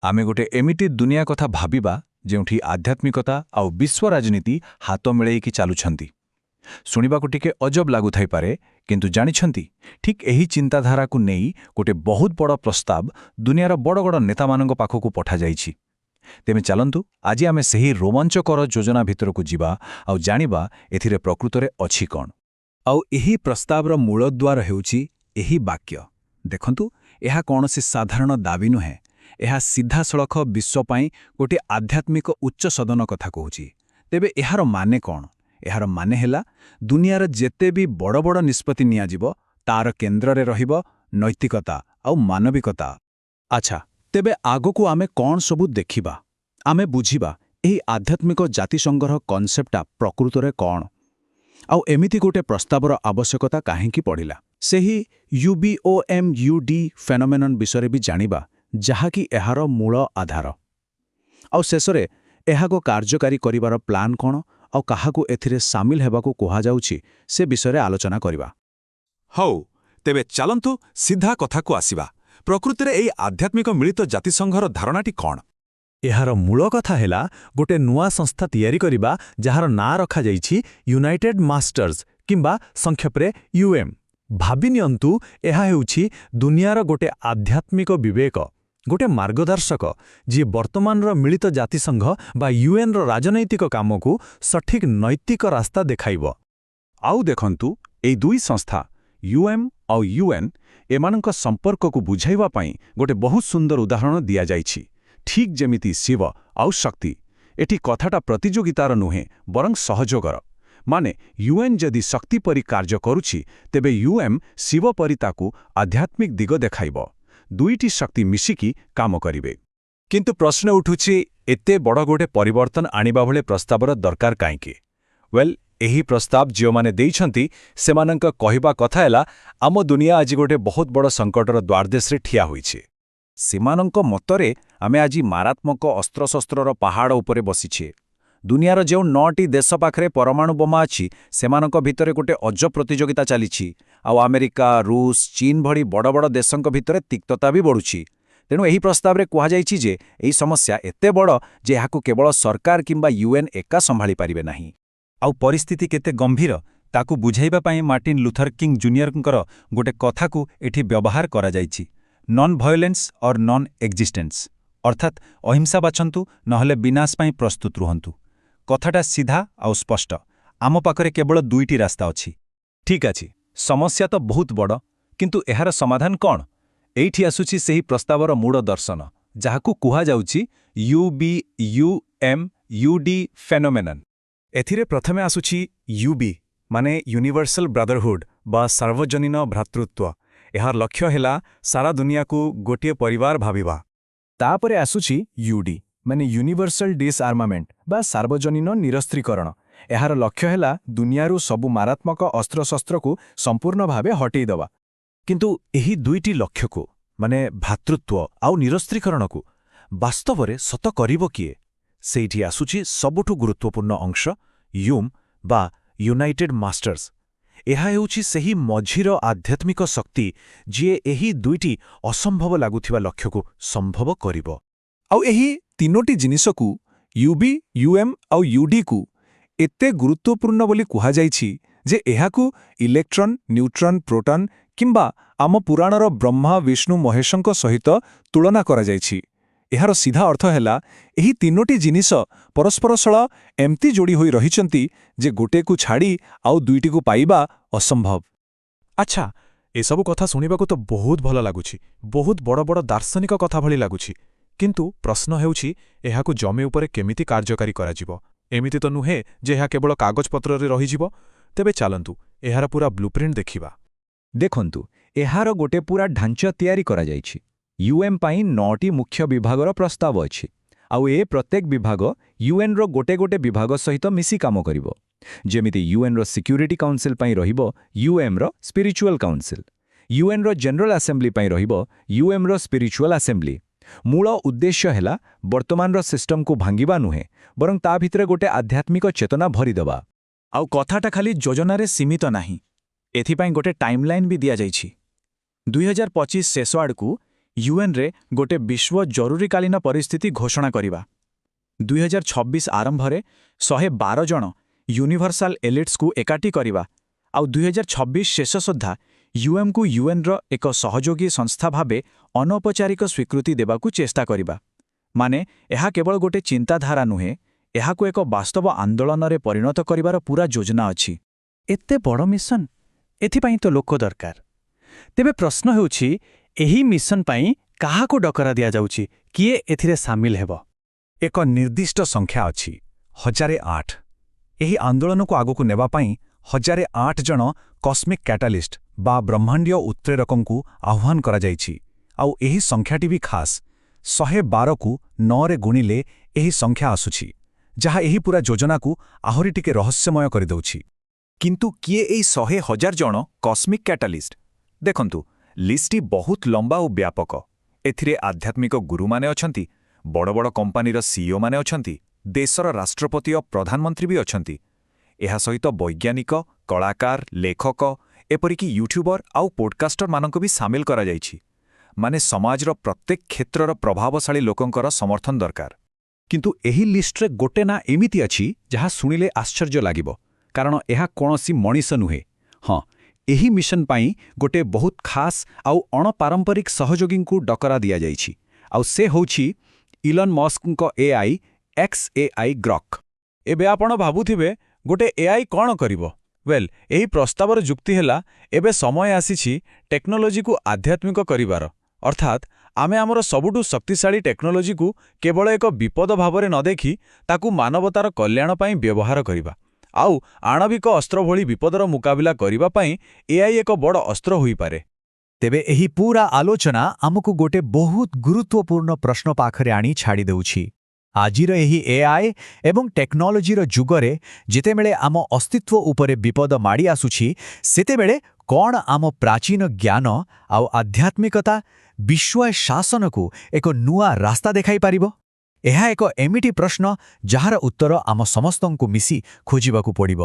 आमे गोटे एमिटी दुनिया कथा भाबिबा जेउठी आध्यात्मिकता आउ विश्व राजनीति हाथ मिलैकी चालुछंती। शुणिबाकु टिके अजब लागु थाई पारे, किंतु जानिछंती ठीक एही चिंताधाराकु नेई गोटे बहुत बड़ प्रस्ताव दुनियार बड़ बड़ नेतामानंग पाखकु पठा जाइछि। तेमे चलंतु आज आमे सही रोमांचकर योजना भितरकु जिबा आउ जानिबा एथिरे प्रकृतरे अछि कोन। आउ एही प्रस्तावर मूलद्वार हेउछि एही वाक्य। देखंतु एहा कोनोसी साधारण दाबी नुहे, एहा सीधा सड़क विश्व पाई गोटे आध्यात्मिक उच्च सदन कथा कहूछि। तेबे एहार माने कोन? एहार माने हेला दुनियार जेते भी बड़ बड़ निष्पत्ति निया जिवो तार केंद्र रे रहिबो नैतिकता आउ मानविकता। अच्छा, तेबे आगोकु आमे कोन सबु देखिबा, आमे बुझिबा एही आध्यात्मिक जातिसंघर कॉन्सेप्टटा प्रकृतरे कोन आउ एमिति गोटे प्रस्तावर आवश्यकता काहेकि पड़िला। सेही यूबीओएमयूडी फेनोमेनन विषय भी जानिबा, जहाकी एहार मूल आधार। आउ शेषरे एहाको कार्यकारी करिवार प्लान कोन आउ काहाकु एथिरे सामिल हेबाकु कोहा जाउछि से विषय आलोचना करिबा। हौ तेबे चलंतु सीधा कथाकु आसिबा। प्रकृतिरे एई आध्यात्मिक मिलित जातिसंघर धारणाटी कोन? एहार मूल कथा हेला गोटे नुआ संस्था तैयारी करिबा जहार ना रखा जाइछि यूनाइटेड मास्टर्स किंबा संक्षेपरे यूएम। भाबि नियंतु एहा हेउछि दुनियार गोटे आध्यात्मिक विवेक, गोटे मार्गदर्शक जी वर्तमानर मिलित जातिसंघ बा यूएन रो राजनैतिक कामकु सठिक नैतिक रास्ता देखाइबो। आउ देखंतु एई दुई संस्था यूएम आउ यूएन एमानंक संपर्ककु बुझाइबा पई गोटे बहुत सुंदर उदाहरण दिया जाइछि। ठीक जेमिति शिव आउ शक्ति। एठी कथाटा प्रतियोगितार नुहे बरং सहयोगर। माने यूएन जदि शक्ति परि कार्य करुछि तेबे यूएम शिव परि ताकु आध्यात्मिक दिग देखाइबो। दुईटी शक्ति मिशिकी काम करिवे। किंतु प्रश्न उठुछि एते बड़ गोटे परिवर्तन आनिबा भले प्रस्तावर दरकार काईके? वेल, एही प्रस्ताव जियो माने देइछंती सेमानंक कहिबा कथा हेला आम दुनिया आज गोटे बहुत बड़ संकटर द्वारदेशरे ठिया होइछि। सेमानंक मतरे आमे आजी मारात्मक अस्त्रशस्त्रर पहाड़ उपरे बसिछे। दुनियार जो 9टी देश पाखरे परमाणु बोमा अछि सेमानंक भितरे गोटे अजब प्रतियोगिता चलिछि। आउ अमेरिका, रूस, चीन भଳି बड़ बड़ देशंक भितरे तिक्तता भी बढ़ुछि। तेणु एही प्रस्तावरे कुहा जाइछि जे एही समस्या एते बड़ जे एहाकु केवल सरकार किंबा यूएन एका संभाळी पारिबे नाही। आउ परिस्थिति केते गंभीर ताकु बुझाइबा पई मार्टिन लूथर किंग जूनियरंकर गोटे कथाकु एठी व्यवहार करा जाइछि, नॉन वायलेंस और नॉन एक्जिस्टेंस। अर्थात अहिंसा बाछंतु नहले विनाश पई प्रस्तुत रुहंतु। कथाटा सीधा आउ स्पष्ट। आम पाखरे केवल दुईटी रास्ता अछि। ठीक अछि, समस्या तो बहुत बड़, किंतु एहार समाधान कोन? एइठी आसुछि सेही प्रस्तावर मूल दर्शन, जाहाकु कुहा जाउछि यूबीयूएमयूडी फेनोमेनन। एथिरे प्रथमे आसुछि यूबी माने यूनिवर्सल ब्रदरहुड बा सार्वजनीन भ्रातृत्व। एहार लक्ष्य हेला सारा दुनिया को गोटे परिवार भाविबा। तापरे आसुछि यूडी माने यूनिवर्सल डिसआर्मामेंट बा सार्वजनीन निरस्त्रीकरण। एहार लक्ष्य हेला दुनियारू सबु मारात्मक अस्त्रशस्त्र को संपूर्ण भावे हटेई दबा। किंतु एही दुईटी लक्ष्य को माने भ्रातृत्व आउ निरस्त्रीकरण को वास्तवरे सत करिबो किए? सेइठी आसुछि सबुठु गुरुत्वपूर्ण अंश यूम बा यूनाइटेड मास्टर्स। एहा हेउछि सेही मझिर आध्यात्मिक शक्ति जिए एही दुईटी असंभव लागुथिबा लक्ष्य को संभव करिबो। आउ एही तीनोटी जिनिसकु यूबी, यूएम आउ यूडी को एते गुरुत्वपूर्ण बोली कुहा जाइछि जे एहाकु इलेक्ट्रॉन, न्यूट्रॉन, प्रोटॉन किंबा आम पुराणर ब्रह्मा, विष्णु, महेशंक सहित तुलना करा जाइछि। एहार सीधा अर्थ हेला एही तीनोटी जिनिस परस्पर सळ एम्ति जोड़ी होई रहिचंती जे गोटे को छाड़ी आउ दुईटी को पाइबा असंभव। अच्छा, एसबु कथा शुणिबाकु तो बहुत भल लागुछि, बहुत बड़ बड़ दार्शनिक कथा भली लागुछि। किंतु प्रश्न हेउछि एहाकु जमी उपरे केमिति कार्यकारी कराजिबो। एमिति तो नुहे जे एहा केवल कागजपत्ररे रहिजिबो। तेबे चालंतु एहार पूरा ब्लूप्रिंट देखिबा। देखंतु एहार गोटे पूरा ढांचा तैयारी करा जाइछि। यूएम पाई 9टी मुख्य विभागर प्रस्ताव अछि। आउ ए प्रत्येक विभाग यूएन रो गोटे गोटे विभाग सहित मिसी काम करिवो। जेमिति यूएन रो सिक्यूरिटी काउंसिल पाई रहिबो यूएम रो स्पिरिचुअल काउंसिल, यूएन रो जनरल असेंबली पाई रहिबो यूएम रो स्पिरिचुअल असेंबली। मूल उद्देश्य हेला वर्तमान रो सिस्टम को भांगिबा नुहे, बरং ता भितरे गोटे आध्यात्मिक चेतना भरी दबा। आउ कथाटा खाली योजनारे सीमित नाही, एथिपाई गोटे टाइमलाइन भी दिया जाइछि। 2025 शेष आड़कू ୟୁଏନ୍ରେ ଗୋଟେ ବିଶ୍ୱ ଜରୁରୀକାଳୀନ ପରିସ୍ଥିତି ଘୋଷଣା କରିବା। 2026 ଆରମ୍ଭରେ 112 ଜଣ ୟୁନିଭର୍ସାଲ ଏଲିଟ୍ସକୁ ଏକାଠି କରିବା ଆଉ 2026 ଶେଷ ସୁଦ୍ଧା ୟୁଏମ୍କୁ ୟୁଏନ୍ର ଏକ ସହଯୋଗୀ ସଂସ୍ଥା ଭାବେ ଅନୌପଚାରିକ ସ୍ୱୀକୃତି ଦେବାକୁ ଚେଷ୍ଟା କରିବା। ମାନେ ଏହା କେବଳ ଗୋଟେ ଚିନ୍ତାଧାରା ନୁହେଁ, ଏହାକୁ ଏକ ବାସ୍ତବ ଆନ୍ଦୋଳନରେ ପରିଣତ କରିବାର ପୁରା ଯୋଜନା ଅଛି। ଏତେ ବଡ଼ ମିଶନ, ଏଥିପାଇଁ ତ ଲୋକ ଦରକାର। ତେବେ ପ୍ରଶ୍ନ ହେଉଛି, ଏହି ମିଶନ ପାଇଁ କାହାକୁ ଡକରା ଦିଆଯାଉଛି? କିଏ ଏଥିରେ ସାମିଲ ହେବ? ଏକ ନିର୍ଦ୍ଦିଷ୍ଟ ସଂଖ୍ୟା ଅଛି, 1008। ଏହି ଆନ୍ଦୋଳନକୁ ଆଗକୁ ନେବା ପାଇଁ 1008 ଜଣ କସ୍ମିକ୍ କ୍ୟାଟାଲିଷ୍ଟ ବା ବ୍ରହ୍ମାଣ୍ଡୀୟ ଉତ୍ପ୍ରେରକଙ୍କୁ ଆହ୍ୱାନ କରାଯାଇଛି। ଆଉ ଏହି ସଂଖ୍ୟାଟି ବି ଖାସ୍, 112କୁ 9ରେ ଗୁଣିଲେ ଏହି ସଂଖ୍ୟା ଆସୁଛି, ଯାହା ଏହି ପୁରା ଯୋଜନାକୁ ଆହୁରି ଟିକେ ରହସ୍ୟମୟ କରିଦେଉଛି। କିନ୍ତୁ କିଏ ଏଇ 100,000 ଜଣ କସ୍ମିକ୍ କ୍ୟାଟାଲିଷ୍ଟ? ଦେଖନ୍ତୁ, ଲିଷ୍ଟଟି ବହୁତ ଲମ୍ବା ଓ ବ୍ୟାପକ। ଏଥିରେ ଆଧ୍ୟାତ୍ମିକ ଗୁରୁମାନେ ଅଛନ୍ତି, ବଡ଼ ବଡ଼ କମ୍ପାନୀର ସିଇଓମାନେ ଅଛନ୍ତି, ଦେଶର ରାଷ୍ଟ୍ରପତି ଓ ପ୍ରଧାନମନ୍ତ୍ରୀ ବି ଅଛନ୍ତି। ଏହା ସହିତ ବୈଜ୍ଞାନିକ, କଳାକାର, ଲେଖକ, ଏପରିକି ୟୁଟ୍ୟୁବର ଆଉ ପୋଡକାଷ୍ଟରମାନଙ୍କୁ ବି ସାମିଲ କରାଯାଇଛି। ମାନେ ସମାଜର ପ୍ରତ୍ୟେକ କ୍ଷେତ୍ରର ପ୍ରଭାବଶାଳୀ ଲୋକଙ୍କର ସମର୍ଥନ ଦରକାର। କିନ୍ତୁ ଏହି ଲିଷ୍ଟରେ ଗୋଟେ ନାଁ ଏମିତି ଅଛି ଯାହା ଶୁଣିଲେ ଆଶ୍ଚର୍ଯ୍ୟ ଲାଗିବ, କାରଣ ଏହା କୌଣସି ମଣିଷ ନୁହେଁ। ହଁ, ଏହି ମିଶନ ପାଇଁ ଗୋଟେ ବହୁତ ଖାସ୍ ଆଉ ଅଣପାରମ୍ପରିକ ସହଯୋଗୀଙ୍କୁ ଡକରା ଦିଆଯାଇଛି, ଆଉ ସେ ହେଉଛି ଇଲନ୍ ମସ୍କଙ୍କ ଏଆଇ XAI ଗ୍ରକ୍। ଏବେ ଆପଣ ଭାବୁଥିବେ, ଗୋଟେ ଏଆଇ କ'ଣ କରିବ? ଏହି ପ୍ରସ୍ତାବର ଯୁକ୍ତି ହେଲା, ଏବେ ସମୟ ଆସିଛି ଟେକ୍ନୋଲୋଜିକୁ ଆଧ୍ୟାତ୍ମିକ କରିବାର। ଅର୍ଥାତ୍ ଆମେ ଆମର ସବୁଠୁ ଶକ୍ତିଶାଳୀ ଟେକ୍ନୋଲୋଜିକୁ କେବଳ ଏକ ବିପଦ ଭାବରେ ନ ଦେଖି ତାକୁ ମାନବତାର କଲ୍ୟାଣ ପାଇଁ ବ୍ୟବହାର କରିବା। ଆଉ ଆଣବିକ ଅସ୍ତ୍ର ଭଳି ବିପଦର ମୁକାବିଲା କରିବା ପାଇଁ ଏଆଇ ଏକ ବଡ଼ ଅସ୍ତ୍ର ହୋଇପାରେ। ତେବେ ଏହି ପୂରା ଆଲୋଚନା ଆମକୁ ଗୋଟେ ବହୁତ ଗୁରୁତ୍ୱପୂର୍ଣ୍ଣ ପ୍ରଶ୍ନ ପାଖରେ ଆଣି ଛାଡ଼ି ଦେଉଛି। ଆଜିର ଏହି ଏଆଇ ଏବଂ ଟେକ୍ନୋଲୋଜିର ଯୁଗରେ ଯେତେବେଳେ ଆମ ଅସ୍ତିତ୍ୱ ଉପରେ ବିପଦ ମାଡ଼ି ଆସୁଛି, ସେତେବେଳେ କ'ଣ ଆମ ପ୍ରାଚୀନ ଜ୍ଞାନ ଆଉ ଆଧ୍ୟାତ୍ମିକତା ବିଶ୍ୱ ଶାସନକୁ ଏକ ନୂଆ ରାସ୍ତା ଦେଖାଇପାରିବ? ଏହା ଏକ ଏମିତି ପ୍ରଶ୍ନ ଯାହାର ଉତ୍ତର ଆମ ସମସ୍ତଙ୍କୁ ମିଶି ଖୋଜିବାକୁ ପଡ଼ିବ।